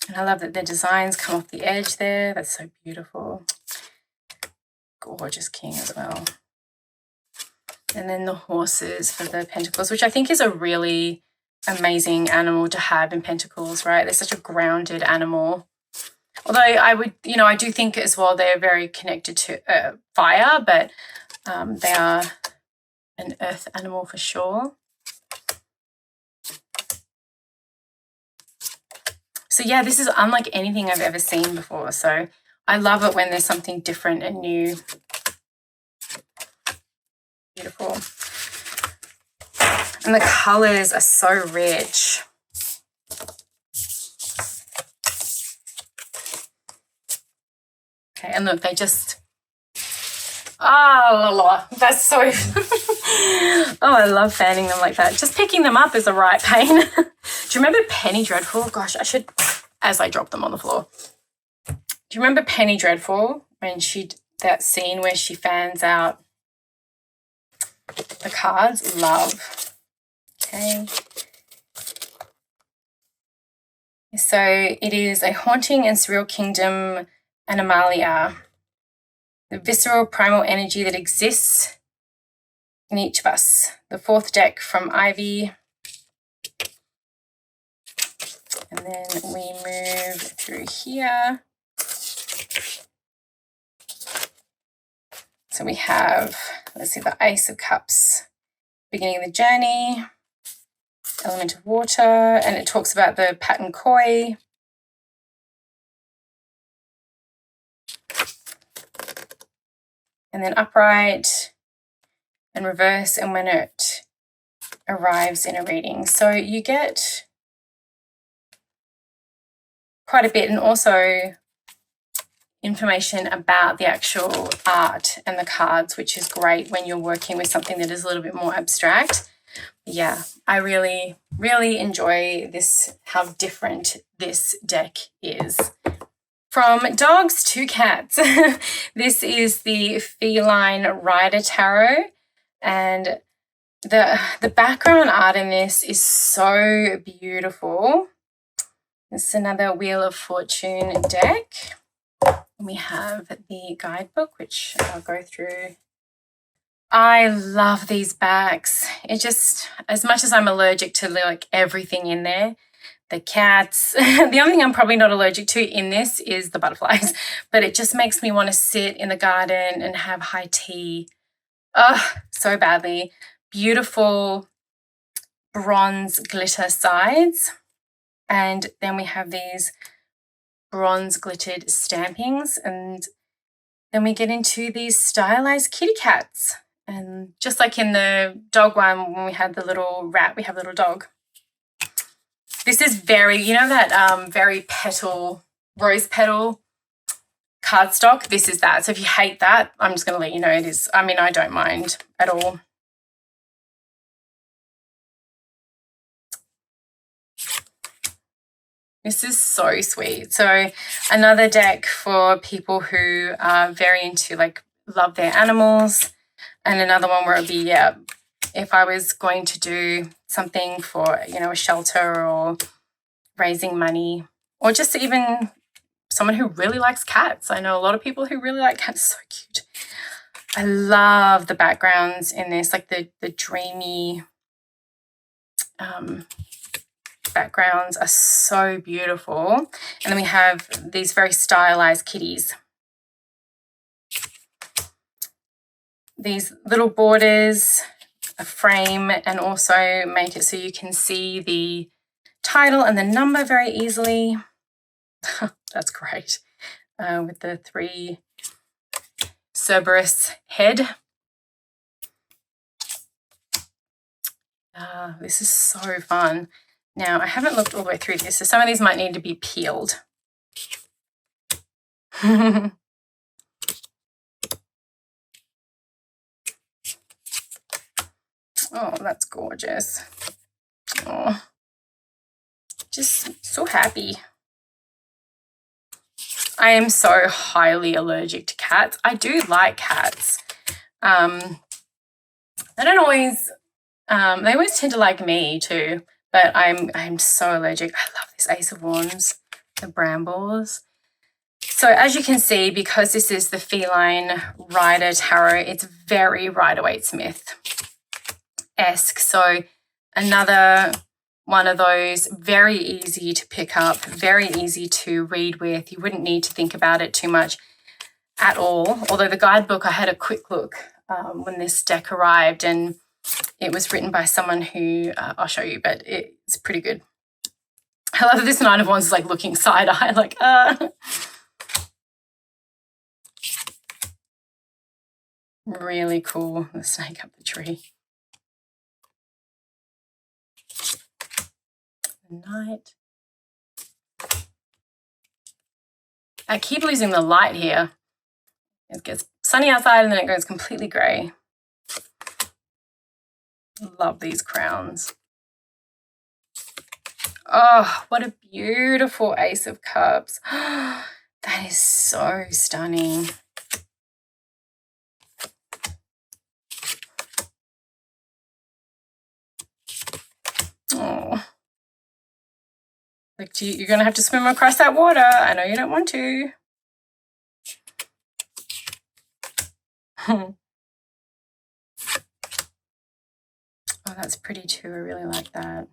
And I love that the designs come off the edge there. That's so beautiful. Gorgeous king as well. And then the horses for the pentacles, which I think is a really amazing animal to have in pentacles, right? They're such a grounded animal. Although I do think as well they're very connected to fire, but they are an earth animal for sure. So yeah, this is unlike anything I've ever seen before. So I love it when there's something different and new. Beautiful. And the colors are so rich. Okay, and look, they just, that's so, oh, I love fanning them like that. Just picking them up is a right pain. Do you remember Penny Dreadful? Gosh, I should, as I drop them on the floor. Do you remember Penny Dreadful when that scene where she fans out the cards? Love. Okay. So it is a haunting and surreal kingdom, Animalia. The visceral primal energy that exists in each of us. The fourth deck from Ivy. And then we move through here. So we have, let's see, the Ace of Cups, beginning of the journey, element of water, and it talks about the pattern koi. And then upright and reverse, and when it arrives in a reading. So you get quite a bit, and also information about the actual art and the cards, which is great when you're working with something that is a little bit more abstract. Yeah, I really, really enjoy this, how different this deck is. From dogs to cats. This is the Feline Rider Tarot, and the background art in this is so beautiful. This is another Wheel of Fortune deck. We have the guidebook, which I'll go through. I love these backs. It just, as much as I'm allergic to like everything in there, the cats, the only thing I'm probably not allergic to in this is the butterflies, but it just makes me want to sit in the garden and have high tea. Oh, so badly. Beautiful bronze glitter sides. And then we have these bronze glittered stampings, and then we get into these stylized kitty cats. And just like in the dog one, when we had the little rat, we have a little dog. This is very, you know that very petal, rose petal cardstock? This is that. So if you hate that, I'm just going to let you know it is. I mean, I don't mind at all. This is so sweet. So another deck for people who are very into, like, love their animals. And another one where it would be, yeah, if I was going to do something for, you know, a shelter or raising money, or just even someone who really likes cats. I know a lot of people who really like cats. So cute. I love the backgrounds in this, like the dreamy backgrounds are so beautiful. And then we have these very stylized kitties. these little borders, a frame, and also make it so you can see the title and the number very easily. That's great. With the 3 Cerberus head. This is so fun. Now, I haven't looked all the way through this, so some of these might need to be peeled. Oh, that's gorgeous. Oh, just so happy. I am so highly allergic to cats. I do like cats. They don't always, they always tend to like me too, but I'm so allergic. I love this Ace of Wands, the brambles. So as you can see, because this is the Feline Rider Tarot, it's very Rider-Waite-Smith-esque. So another one of those, very easy to pick up, very easy to read with. You wouldn't need to think about it too much at all. Although the guidebook, I had a quick look when this deck arrived, and it was written by someone who, I'll show you, but it's pretty good. I love that this Nine of Wands is like looking side-eye, like, Really cool, the snake up the tree. Night. I keep losing the light here. It gets sunny outside and then it goes completely grey. Love these crowns. Oh, what a beautiful Ace of Cups. That is so stunning. Oh. Like, you're going to have to swim across that water. I know you don't want to. Oh, that's pretty too. I really like that.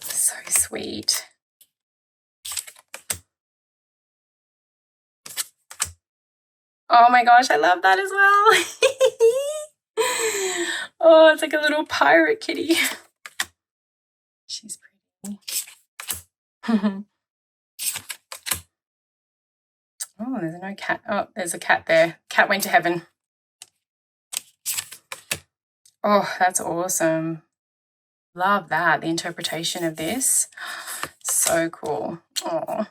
So sweet. Oh my gosh, I love that as well. Oh, it's like a little pirate kitty. She's pretty. Oh, there's no cat. Oh, there's a cat there. Cat went to heaven. Oh, that's awesome. Love that, the interpretation of this. So cool. Oh.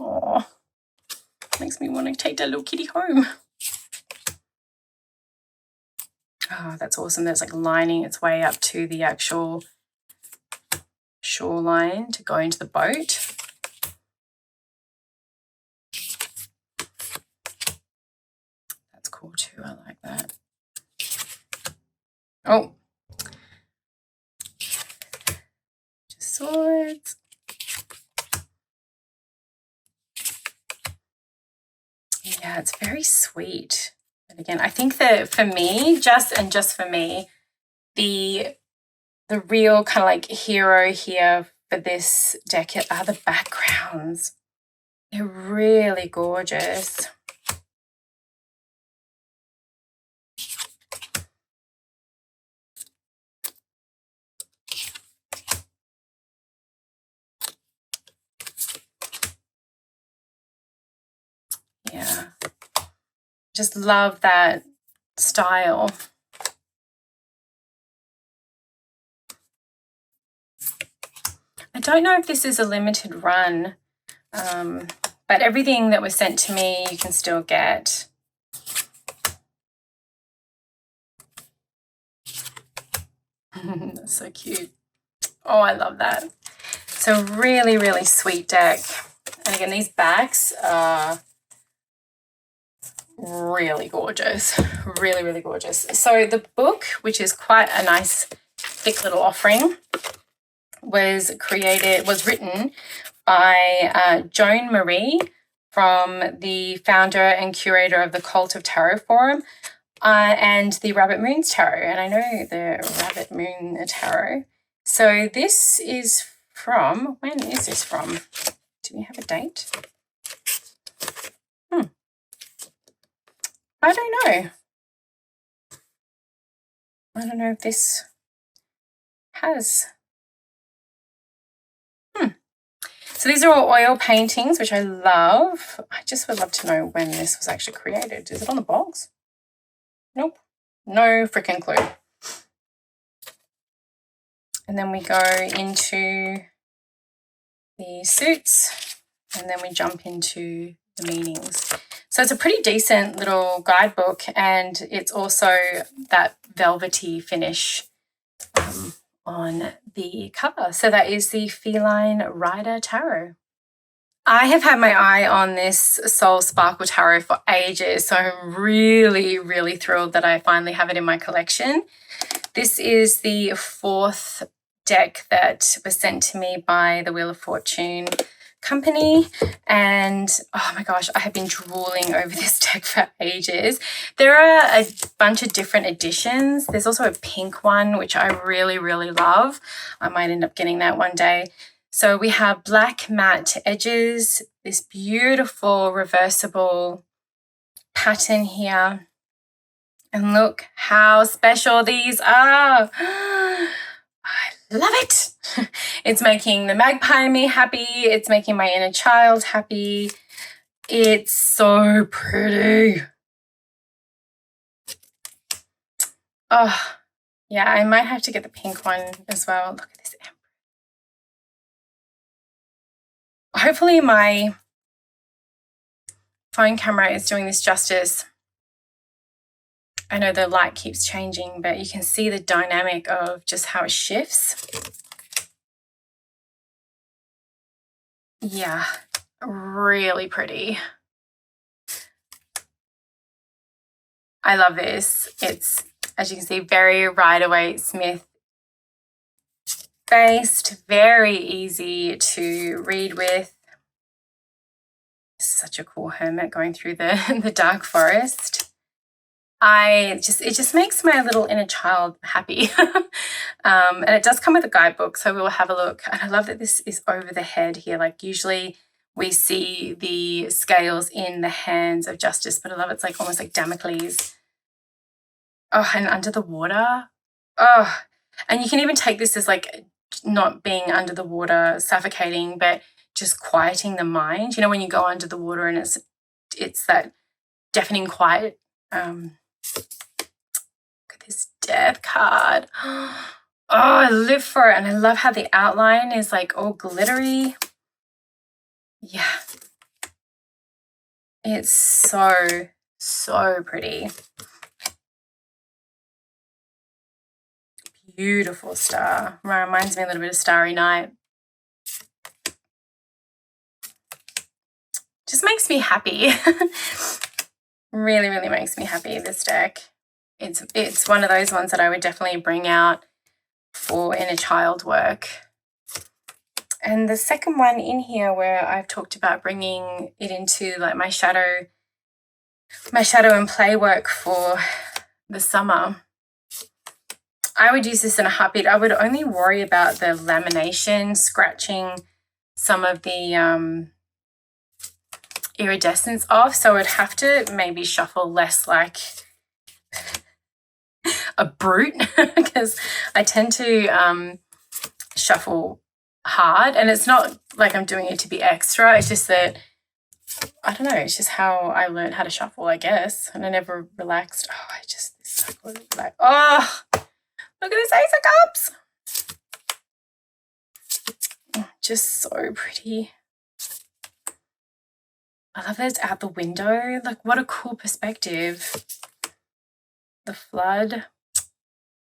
Oh. Makes me want to take that little kitty home. Oh, that's awesome. There's like lining its way up to the actual shoreline to go into the boat. That's cool too. I like that. Oh. Just swords. Yeah, it's very sweet. But again, I think that for me, just for me, the real kind of like hero here for this deck are the backgrounds. They're really gorgeous. Yeah. Just love that style. I don't know if this is a limited run, but everything that was sent to me you can still get. That's so cute. Oh, I love that. So really, really sweet deck. And again, these backs are really gorgeous. Really, really gorgeous. So the book, which is quite a nice thick little offering, was written by Joan Marie, from the founder and curator of the Cult of Tarot Forum and the Rabbit Moons Tarot. And I know the Rabbit Moon Tarot. So this is from, when is this from? Do we have a date? I don't know. I don't know if this has. So these are all oil paintings, which I love. I just would love to know when this was actually created. Is it on the box? Nope. No freaking clue. And then we go into the suits, and then we jump into the meanings. So it's a pretty decent little guidebook, and it's also that velvety finish on the cover. So that is the Feline Rider Tarot. I have had my eye on this Soul Sparkle Tarot for ages, so I'm really, really thrilled that I finally have it in my collection. This is the 4th deck that was sent to me by the Wheel of Fortune company, and oh my gosh, I have been drooling over this deck for ages. There are a bunch of different editions. There's also a pink one, which I really, really love. I might end up getting that one day. So we have black matte edges, this beautiful reversible pattern here. And look how special these are. I love it. It's making the magpie in me happy. It's making my inner child happy. It's so pretty. Oh, yeah, I might have to get the pink one as well. Look at this. Hopefully my phone camera is doing this justice. I know the light keeps changing, but you can see the dynamic of just how it shifts. Yeah, really pretty. I love this. It's, as you can see, very Rider-Waite-Smith based, very easy to read with. Such a cool hermit going through the dark forest. It just makes my little inner child happy. And it does come with a guidebook, so we will have a look. And I love that this is over the head here. Like usually we see the scales in the hands of justice, but I love it's like almost like Damocles. Oh, and under the water. Oh, and you can even take this as like not being under the water suffocating, but just quieting the mind. You know, when you go under the water and it's that deafening quiet. Look at this death card. Oh, I live for it. And I love how the outline is like all glittery. Yeah. It's so, so pretty. Beautiful star. Reminds me a little bit of Starry Night. Just makes me happy. Really, really makes me happy, this deck. It's one of those ones that I would definitely bring out for inner child work. And the second one in here where I've talked about bringing it into like my shadow and play work for the summer. I would use this in a heartbeat. I would only worry about the lamination, scratching some of the iridescence off. So I'd have to maybe shuffle less like a brute because I tend to shuffle hard, and it's not like I'm doing it to be extra. It's just that, I don't know, it's just how I learned how to shuffle, I guess, and I never relaxed. Oh, it's so good. Like, oh, look at this Ace of Cups. Oh, just so pretty. I love that it's out the window. Like, what a cool perspective. The flood.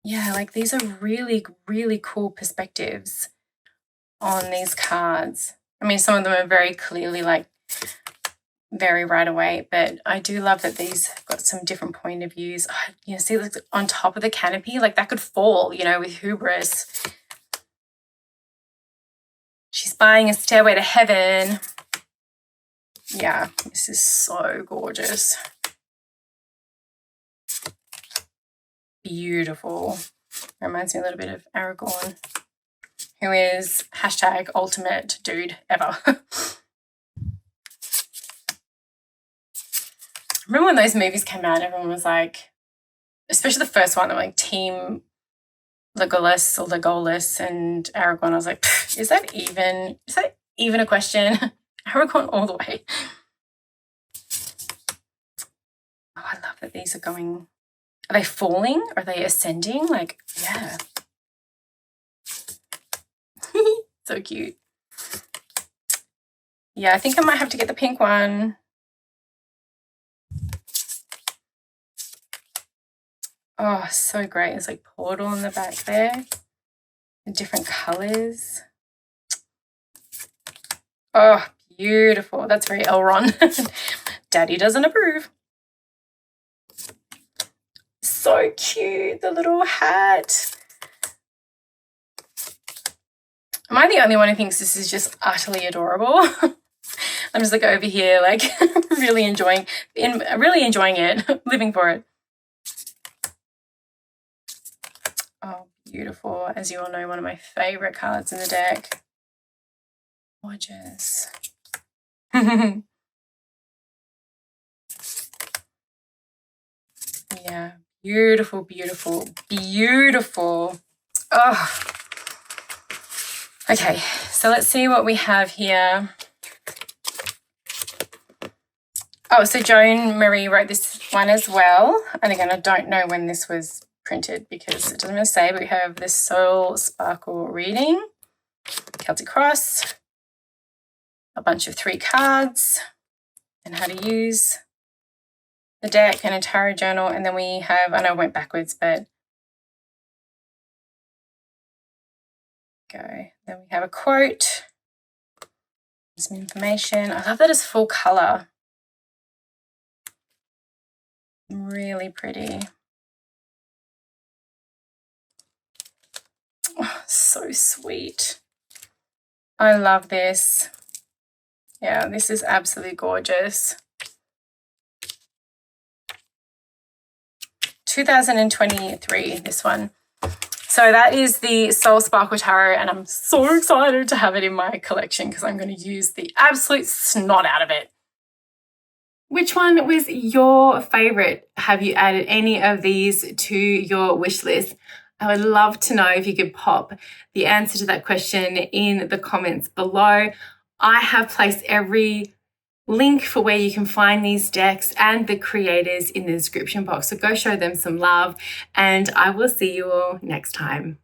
Yeah, like these are really, really cool perspectives on these cards. I mean, some of them are very clearly like very right away, but I do love that these have got some different point of views. Oh, you know, see, like on top of the canopy, like that could fall, you know, with hubris. She's buying a stairway to heaven. Yeah, this is so gorgeous. Beautiful. Reminds me a little bit of Aragorn, who is #ultimate dude ever. remember when those movies came out, everyone was like, especially the first one, they were like Team Legolas or Legolas and Aragorn. I was like, is that even a question? Aragorn all the way. Oh, I love that these are going. Are they falling? Are they ascending? Like, yeah. So cute. Yeah, I think I might have to get the pink one. Oh, so great. There's like portal in the back there. The different colors. Oh, beautiful. That's very Elrond. Daddy doesn't approve. So cute. The little hat. Am I the only one who thinks this is just utterly adorable? I'm just like over here, like really enjoying it, living for it. Oh, beautiful. As you all know, one of my favorite cards in the deck. Gorgeous. Yeah, beautiful, beautiful, beautiful. Oh. Okay, so let's see what we have here. Oh, so Joan Marie wrote this one as well. And again, I don't know when this was printed because it doesn't really say, but we have this Soul Sparkle reading, Celtic Cross, a bunch of 3 cards, and how to use the deck and a tarot journal. And then we have, I know I went backwards, but go. Then we have a quote, some information. I love that it's full color. Really pretty. Oh, so sweet. I love this. Yeah, this is absolutely gorgeous. 2023, this one. So that is the Soul Sparkle Tarot, and I'm so excited to have it in my collection because I'm going to use the absolute snot out of it. Which one was your favorite? Have you added any of these to your wish list? I would love to know if you could pop the answer to that question in the comments below. I have placed every link for where you can find these decks and the creators in the description box. So go show them some love, and I will see you all next time.